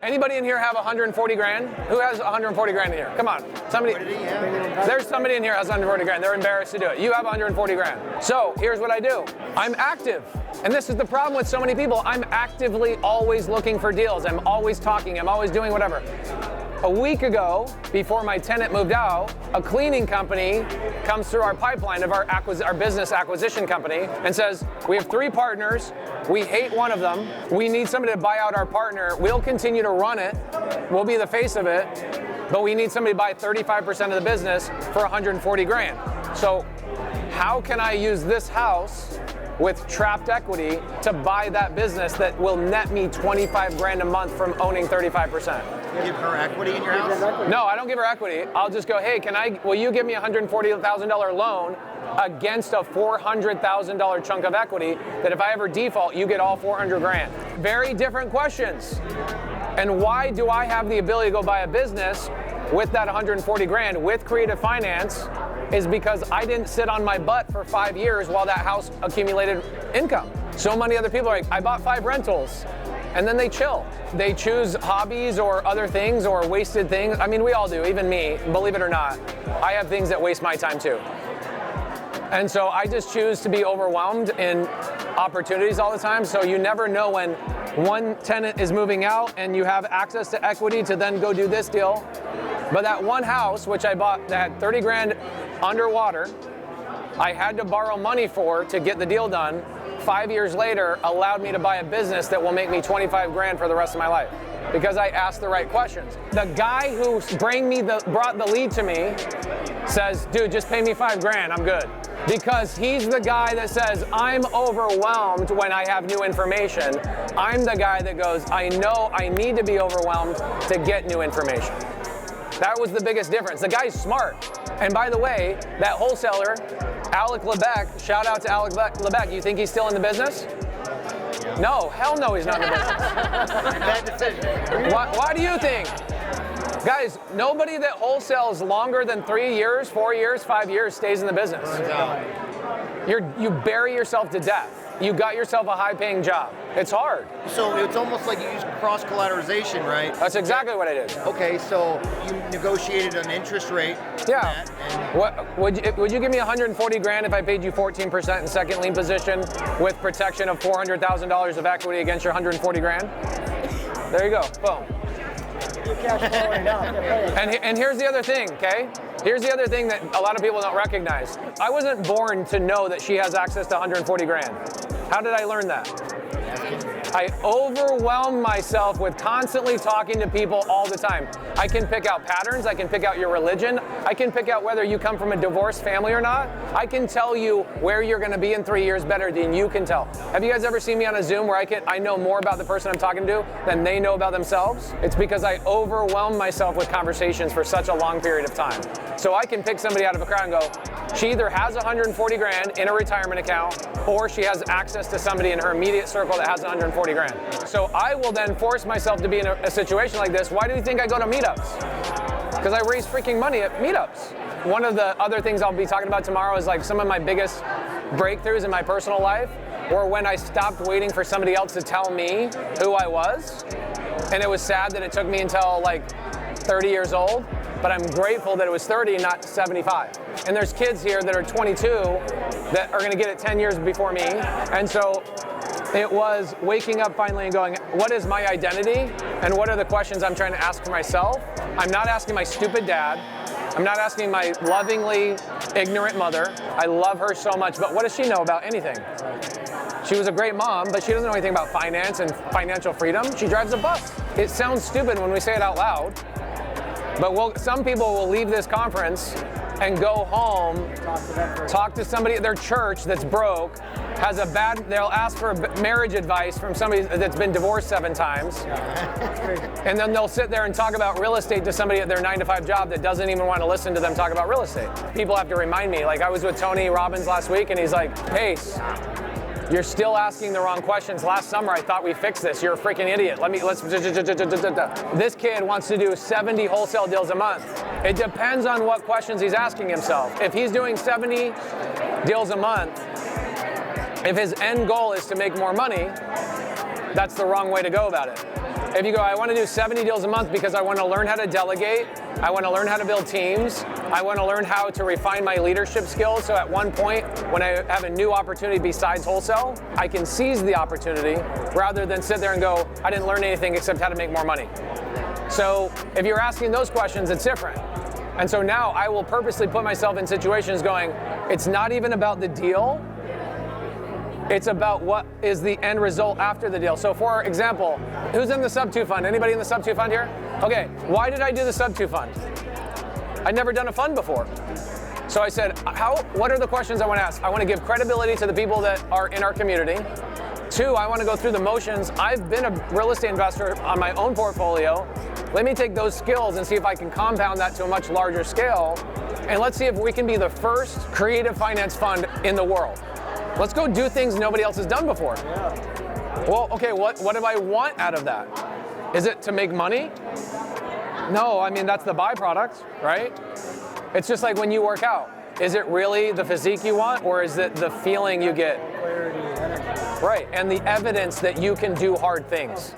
Anybody in here have 140 grand? Who has 140 grand in here? Come on, somebody. There's somebody in here who has 140 grand. They're embarrassed to do it. You have 140 grand. So here's what I do. I'm active. And this is the problem with so many people. I'm actively always looking for deals. I'm always talking. I'm always doing whatever. A week ago, before my tenant moved out, a cleaning company comes through our pipeline of our business acquisition company and says, we have 3 partners, we hate one of them, we need somebody to buy out our partner, we'll continue to run it, we'll be the face of it, but we need somebody to buy 35% of the business for 140 grand. So how can I use this house with trapped equity to buy that business that will net me 25 grand a month from owning 35%? You give her equity in your house? No, I don't give her equity. I'll just go, hey, will you give me a $140,000 loan against a $400,000 chunk of equity that if I ever default, you get all 400 grand. Very different questions. And why do I have the ability to go buy a business with that 140 grand with creative finance is because I didn't sit on my butt for 5 years while that house accumulated income. So many other people are like, I bought 5 rentals, and then they chill. They choose hobbies or other things or wasted things. I mean, we all do, even me, believe it or not. I have things that waste my time too. And so I just choose to be overwhelmed in opportunities all the time. So you never know when one tenant is moving out and you have access to equity to then go do this deal. But that one house, which I bought that had 30 grand underwater, I had to borrow money for to get the deal done. 5 years later, allowed me to buy a business that will make me 25 grand for the rest of my life because I asked the right questions. The guy who brought the lead to me says, dude, just pay me 5 grand, I'm good. Because he's the guy that says, I'm overwhelmed when I have new information. I'm the guy that goes, I know I need to be overwhelmed to get new information. That was the biggest difference. The guy's smart. And by the way, that wholesaler, Alec Lebec, shout out to Alec Lebec, you think he's still in the business? No, hell no, he's not in the business. Bad decision. Why do you think? Guys, nobody that wholesales longer than 3 years, 4 years, 5 years stays in the business. You bury yourself to death. You got yourself a high-paying job. It's hard. So it's almost like you use cross-collateralization, right? That's exactly what I did. Okay, so you negotiated an interest rate. Yeah. What would you give me 140 grand if I paid you 14% in second lien position with protection of $400,000 of equity against your 140 grand? There you go. Boom. And here's the other thing, okay? Here's the other thing that a lot of people don't recognize. I wasn't born to know that she has access to 140 grand. How did I learn that? I overwhelm myself with constantly talking to people all the time. I can pick out patterns, I can pick out your religion, I can pick out whether you come from a divorced family or not. I can tell you where you're gonna be in 3 years better than you can tell. Have you guys ever seen me on a Zoom where I know more about the person I'm talking to than they know about themselves? It's because I overwhelm myself with conversations for such a long period of time. So I can pick somebody out of a crowd and go, she either has 140 grand in a retirement account or she has access to somebody in her immediate circle that has 140 grand. So I will then force myself to be in a situation like this. Why do you think I go to meetups? Because I raise freaking money at meetups. One of the other things I'll be talking about tomorrow is like some of my biggest breakthroughs in my personal life were when I stopped waiting for somebody else to tell me who I was. And it was sad that it took me until like 30 years old, but I'm grateful that it was 30 and not 75. And there's kids here that are 22 that are gonna get it 10 years before me. And so it was waking up finally and going, what is my identity? And what are the questions I'm trying to ask for myself? I'm not asking my stupid dad. I'm not asking my lovingly ignorant mother. I love her so much, but what does she know about anything? She was a great mom, but she doesn't know anything about finance and financial freedom. She drives a bus. It sounds stupid when we say it out loud, but some people will leave this conference and go home, talk to somebody at their church that's broke, they'll ask for marriage advice from somebody that's been divorced 7 times. And then they'll sit there and talk about real estate to somebody at their 9-to-5 job that doesn't even want to listen to them talk about real estate. People have to remind me, like I was with Tony Robbins last week and he's like, Pace, you're still asking the wrong questions. Last summer, I thought we fixed this. You're a freaking idiot. This kid wants to do 70 wholesale deals a month. It depends on what questions he's asking himself. If he's doing 70 deals a month, if his end goal is to make more money, that's the wrong way to go about it. If you go, I want to do 70 deals a month because I want to learn how to delegate, I want to learn how to build teams, I want to learn how to refine my leadership skills, so at one point, when I have a new opportunity besides wholesale, I can seize the opportunity rather than sit there and go, I didn't learn anything except how to make more money. So if you're asking those questions, it's different. And so now I will purposely put myself in situations going, it's not even about the deal, it's about what is the end result after the deal. So for example, who's in the sub-2 fund? Anybody in the sub-2 fund here? Okay, why did I do the sub-2 fund? I'd never done a fund before. So I said, what are the questions I want to ask? I want to give credibility to the people that are in our community. 2, I want to go through the motions. I've been a real estate investor on my own portfolio. Let me take those skills and see if I can compound that to a much larger scale. And let's see if we can be the first creative finance fund in the world. Let's go do things nobody else has done before. Yeah. Well, okay, what do I want out of that? Is it to make money? No, I mean, that's the byproduct, right? It's just like when you work out. Is it really the physique you want, or is it the feeling you get? Clarity, energy. Right, and the evidence that you can do hard things.